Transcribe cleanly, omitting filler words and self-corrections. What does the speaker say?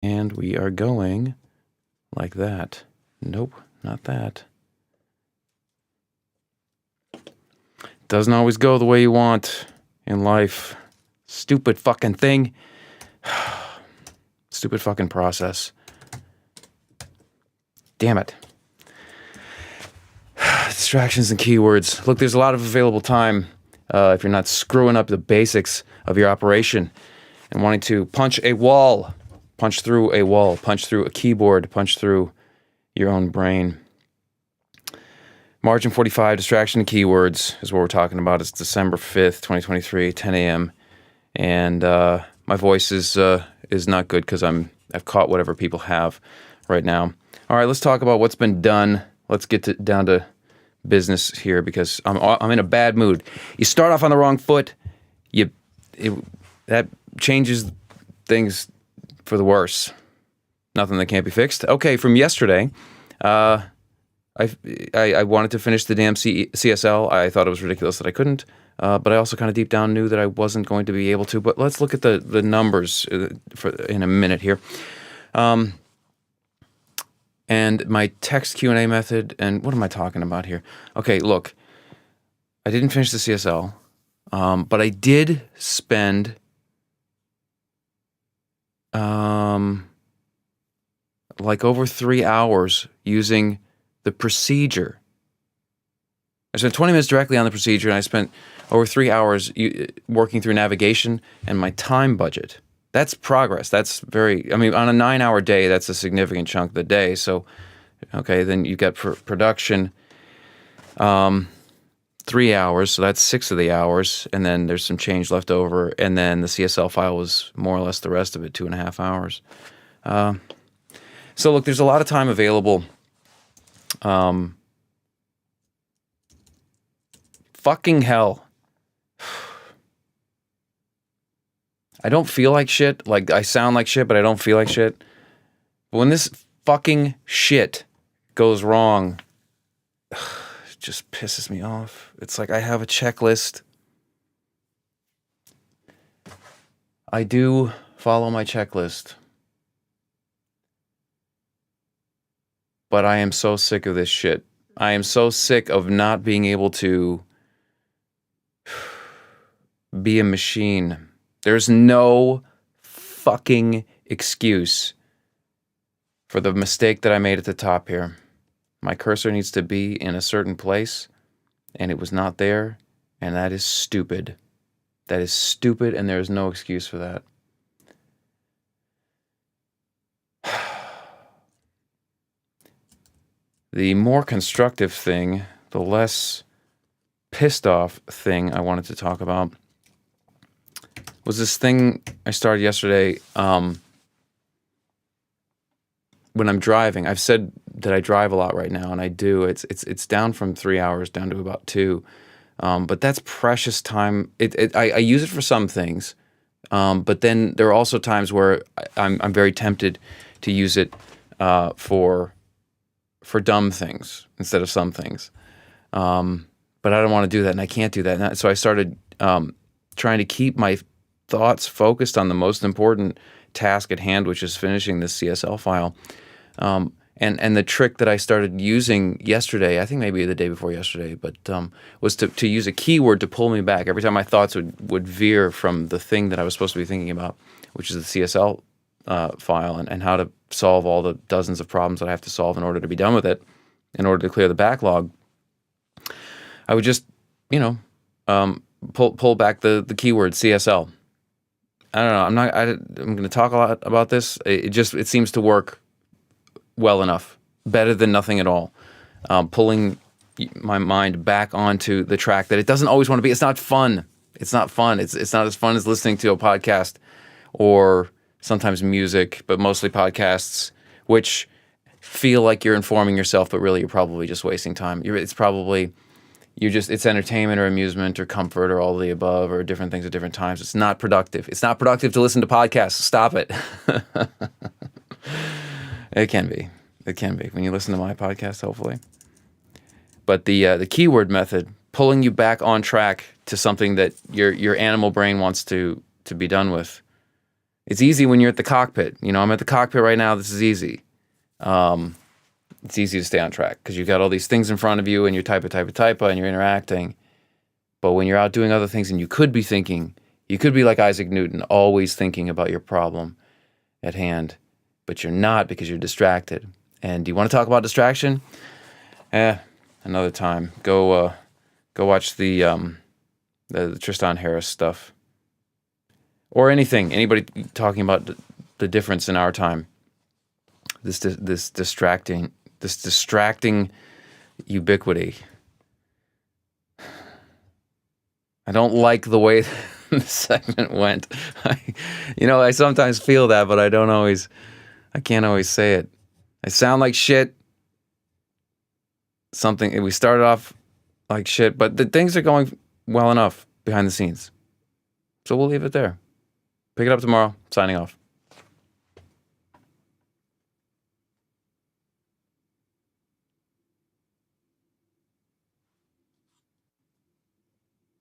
And we are going like that. Nope, not that. Doesn't always go the way you want in life. Stupid fucking thing. Stupid fucking process. Damn it. Distractions and keywords. Look, there's a lot of available time if you're not screwing up the basics of your operation and wanting to punch a wall, punch through a wall, punch through a keyboard, punch through your own brain. Ma45, distraction and keywords is what we're talking about. It's December 5th, 2023, 10 a.m. And my voice is not good because I've caught whatever people have right now. All right, let's talk about what's been done. Let's get down to business here because I'm in a bad mood. You start off on the wrong foot, that changes things for the worse. Nothing that can't be fixed. Okay, from yesterday, I wanted to finish the damn CSL. I thought it was ridiculous that I couldn't, but I also kind of deep down knew that I wasn't going to be able to. But let's look at the numbers in a minute here. And my text Q&A method, and what am I talking about here? Okay, look, I didn't finish the CSL, but I did spend like over 3 hours using the procedure. I spent 20 minutes directly on the procedure, and I spent over 3 hours working through navigation and my time budget. That's progress. That's on a 9-hour day, that's a significant chunk of the day. So, okay, then you got production, 3 hours, so that's 6 of the hours, and then there's some change left over, and then the CSL file was more or less the rest of it, 2.5 hours. So look, there's a lot of time available. Fucking hell. I don't feel like shit. Like, I sound like shit, but I don't feel like shit. But when this fucking shit goes wrong, it just pisses me off. It's like I have a checklist. I do follow my checklist. But I am so sick of this shit. I am so sick of not being able to be a machine. There's no fucking excuse for the mistake that I made at the top here. My cursor needs to be in a certain place, and it was not there, and that is stupid. That is stupid, and there is no excuse for that. The more constructive thing, the less pissed off thing I wanted to talk about was this thing I started yesterday when I'm driving. I've said that I drive a lot right now, and I do. It's down from 3 hours down to about 2. But that's precious time. I use it for some things, but then there are also times where I'm very tempted to use it for dumb things instead of some things. But I don't want to do that, and I can't do that. And so I started trying to keep my thoughts focused on the most important task at hand, which is finishing this CSL file. And the trick that I started using yesterday, I think maybe the day before yesterday, but was to use a keyword to pull me back. Every time my thoughts would veer from the thing that I was supposed to be thinking about, which is the CSL file, and how to solve all the dozens of problems that I have to solve in order to be done with it, in order to clear the backlog, I would just, pull back the keyword CSL. I don't know. I'm going to talk a lot about this. It seems to work well enough, better than nothing at all. Pulling my mind back onto the track that it doesn't always want to be. It's not fun. It's not fun. It's not as fun as listening to a podcast or sometimes music, but mostly podcasts, which feel like you're informing yourself, but really you're probably just wasting time. It's entertainment or amusement or comfort or all of the above or different things at different times. It's not productive. It's not productive to listen to podcasts. Stop it. It can be. It can be when you listen to my podcast, hopefully. But the keyword method, pulling you back on track to something that your animal brain wants to be done with, It's easy when you're at the cockpit. I'm at the cockpit right now. This is easy. It's easy to stay on track because you've got all these things in front of you and you're type, and you're interacting. But when you're out doing other things and you could be thinking, you could be like Isaac Newton, always thinking about your problem at hand, but you're not because you're distracted. And do you want to talk about distraction? Another time. Go watch the Tristan Harris stuff. Or anything. Anybody talking about the difference in our time. This distracting ubiquity. I don't like the way the segment went. I sometimes feel that, but I can't always say it. I sound like shit. We started off like shit, but the things are going well enough behind the scenes. So we'll leave it there. Pick it up tomorrow. Signing off.